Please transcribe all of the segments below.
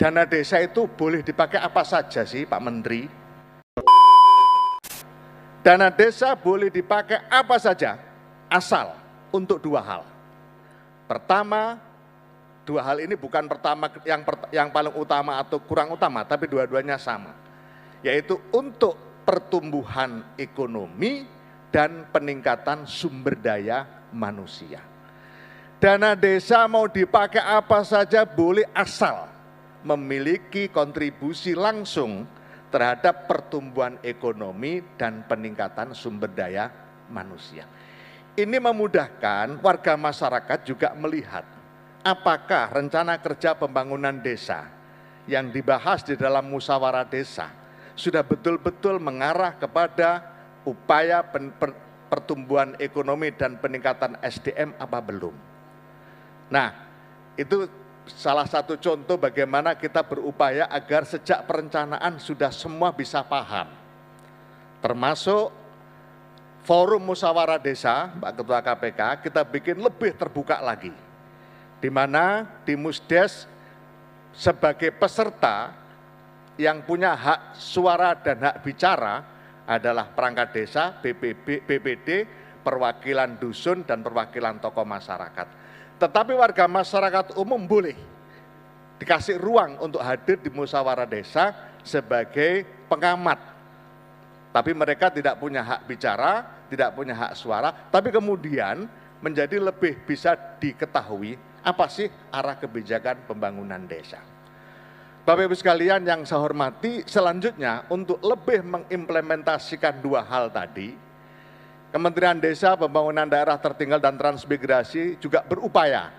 dana desa itu boleh dipakai apa saja sih Pak Menteri? Dana desa boleh dipakai apa saja, asal untuk dua hal. Pertama, dua hal ini bukan pertama yang paling utama atau kurang utama, tapi dua-duanya sama, yaitu untuk pertumbuhan ekonomi dan peningkatan sumber daya manusia. Dana desa mau dipakai apa saja boleh asal memiliki kontribusi langsung terhadap pertumbuhan ekonomi dan peningkatan sumber daya manusia. Ini memudahkan warga masyarakat juga melihat apakah rencana kerja pembangunan desa yang dibahas di dalam musyawarah desa sudah betul-betul mengarah kepada upaya pertumbuhan ekonomi dan peningkatan SDM apa belum. Nah, itu salah satu contoh bagaimana kita berupaya agar sejak perencanaan sudah semua bisa paham. Termasuk forum musyawarah desa, Pak Ketua KPK, kita bikin lebih terbuka lagi. Di mana di Musdes sebagai peserta yang punya hak suara dan hak bicara adalah perangkat desa, BPD, perwakilan dusun, dan perwakilan tokoh masyarakat. Tetapi warga masyarakat umum boleh dikasih ruang untuk hadir di musyawarah desa sebagai pengamat. Tapi mereka tidak punya hak bicara, tidak punya hak suara, tapi kemudian menjadi lebih bisa diketahui apa sih arah kebijakan pembangunan desa. Bapak Ibu sekalian yang saya hormati, selanjutnya untuk lebih mengimplementasikan dua hal tadi, Kementerian Desa, Pembangunan Daerah Tertinggal dan Transmigrasi juga berupaya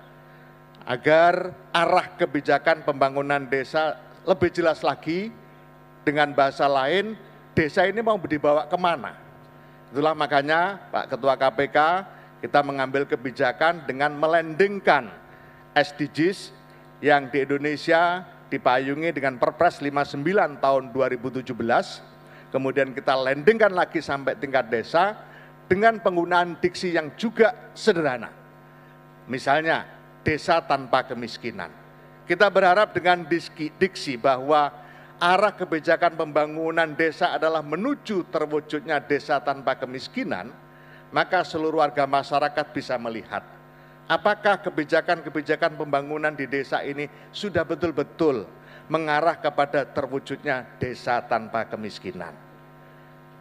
agar arah kebijakan pembangunan desa lebih jelas lagi. Dengan bahasa lain, desa ini mau dibawa kemana? Itulah makanya Pak Ketua KPK, kita mengambil kebijakan dengan melandingkan SDGs yang di Indonesia dipayungi dengan Perpres 59 tahun 2017, kemudian kita landingkan lagi sampai tingkat desa, dengan penggunaan diksi yang juga sederhana. Misalnya, desa tanpa kemiskinan. Kita berharap dengan diksi bahwa arah kebijakan pembangunan desa adalah menuju terwujudnya desa tanpa kemiskinan, maka seluruh warga masyarakat bisa melihat apakah kebijakan-kebijakan pembangunan di desa ini sudah betul-betul mengarah kepada terwujudnya desa tanpa kemiskinan.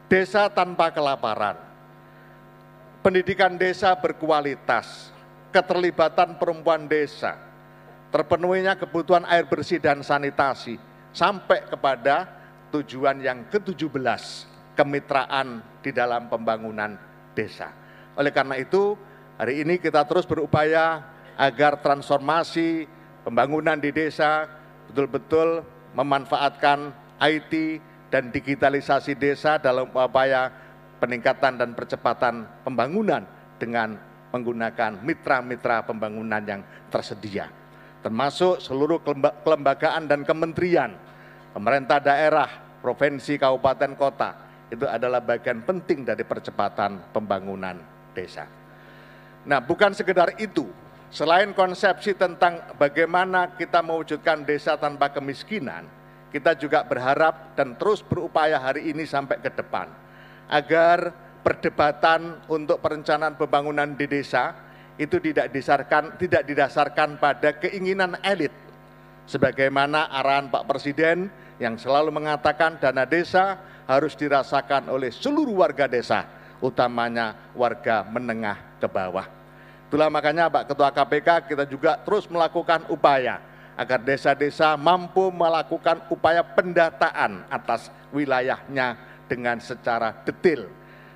Desa tanpa kelaparan. Pendidikan desa berkualitas, keterlibatan perempuan desa, terpenuhinya kebutuhan air bersih dan sanitasi, sampai kepada tujuan yang ke-17, kemitraan di dalam pembangunan desa. Oleh karena itu, hari ini kita terus berupaya agar transformasi pembangunan di desa betul-betul memanfaatkan IT dan digitalisasi desa dalam upaya peningkatan dan percepatan pembangunan dengan menggunakan mitra-mitra pembangunan yang tersedia, termasuk seluruh kelembagaan dan kementerian, pemerintah daerah, provinsi, kabupaten, kota, itu adalah bagian penting dari percepatan pembangunan desa. Nah, bukan sekedar itu, selain konsepsi tentang bagaimana kita mewujudkan desa tanpa kemiskinan, kita juga berharap dan terus berupaya hari ini sampai ke depan, agar perdebatan untuk perencanaan pembangunan di desa itu tidak didasarkan pada keinginan elit. Sebagaimana arahan Pak Presiden yang selalu mengatakan dana desa harus dirasakan oleh seluruh warga desa, utamanya warga menengah ke bawah. Itulah makanya Pak Ketua KPK kita juga terus melakukan upaya agar desa-desa mampu melakukan upaya pendataan atas wilayahnya dengan secara detail.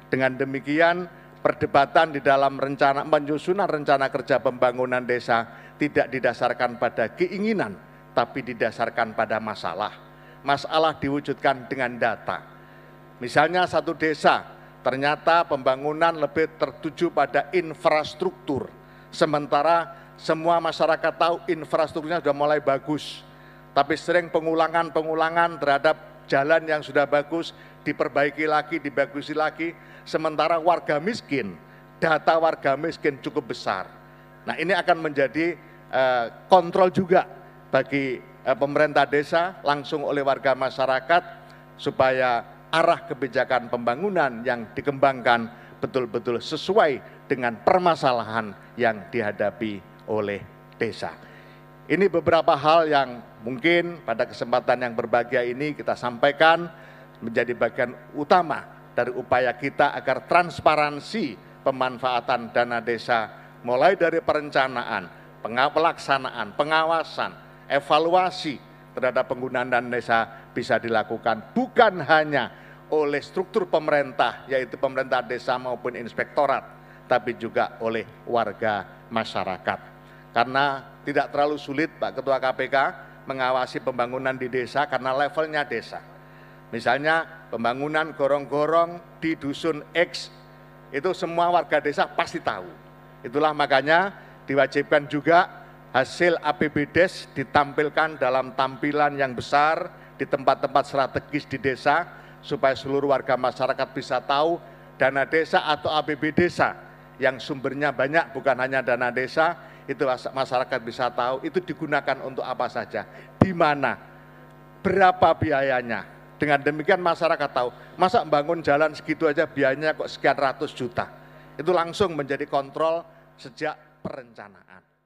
Dengan demikian, perdebatan di dalam penyusunan rencana kerja pembangunan desa tidak didasarkan pada keinginan, tapi didasarkan pada masalah. Masalah diwujudkan dengan data. Misalnya satu desa, ternyata pembangunan lebih tertuju pada infrastruktur. Sementara semua masyarakat tahu infrastrukturnya sudah mulai bagus, tapi sering pengulangan terhadap jalan yang sudah bagus, diperbaiki lagi, dibagusi lagi, sementara warga miskin, data warga miskin cukup besar. Nah, ini akan menjadi kontrol juga bagi pemerintah desa langsung oleh warga masyarakat supaya arah kebijakan pembangunan yang dikembangkan betul-betul sesuai dengan permasalahan yang dihadapi oleh desa. Ini beberapa hal yang mungkin pada kesempatan yang berbahagia ini kita sampaikan menjadi bagian utama dari upaya kita agar transparansi pemanfaatan dana desa mulai dari perencanaan, pelaksanaan, pengawasan, evaluasi terhadap penggunaan dana desa bisa dilakukan bukan hanya oleh struktur pemerintah yaitu pemerintah desa maupun inspektorat, tapi juga oleh warga masyarakat. Karena tidak terlalu sulit Pak Ketua KPK mengawasi pembangunan di desa karena levelnya desa. Misalnya pembangunan gorong-gorong di dusun X, itu semua warga desa pasti tahu. Itulah makanya diwajibkan juga hasil APBDes ditampilkan dalam tampilan yang besar di tempat-tempat strategis di desa, supaya seluruh warga masyarakat bisa tahu dana desa atau APB desa yang sumbernya banyak, bukan hanya dana desa, itu masyarakat bisa tahu itu digunakan untuk apa saja, di mana, berapa biayanya. Dengan demikian masyarakat tahu, masa membangun jalan segitu aja biayanya kok sekian ratus juta. Itu langsung menjadi kontrol sejak perencanaan.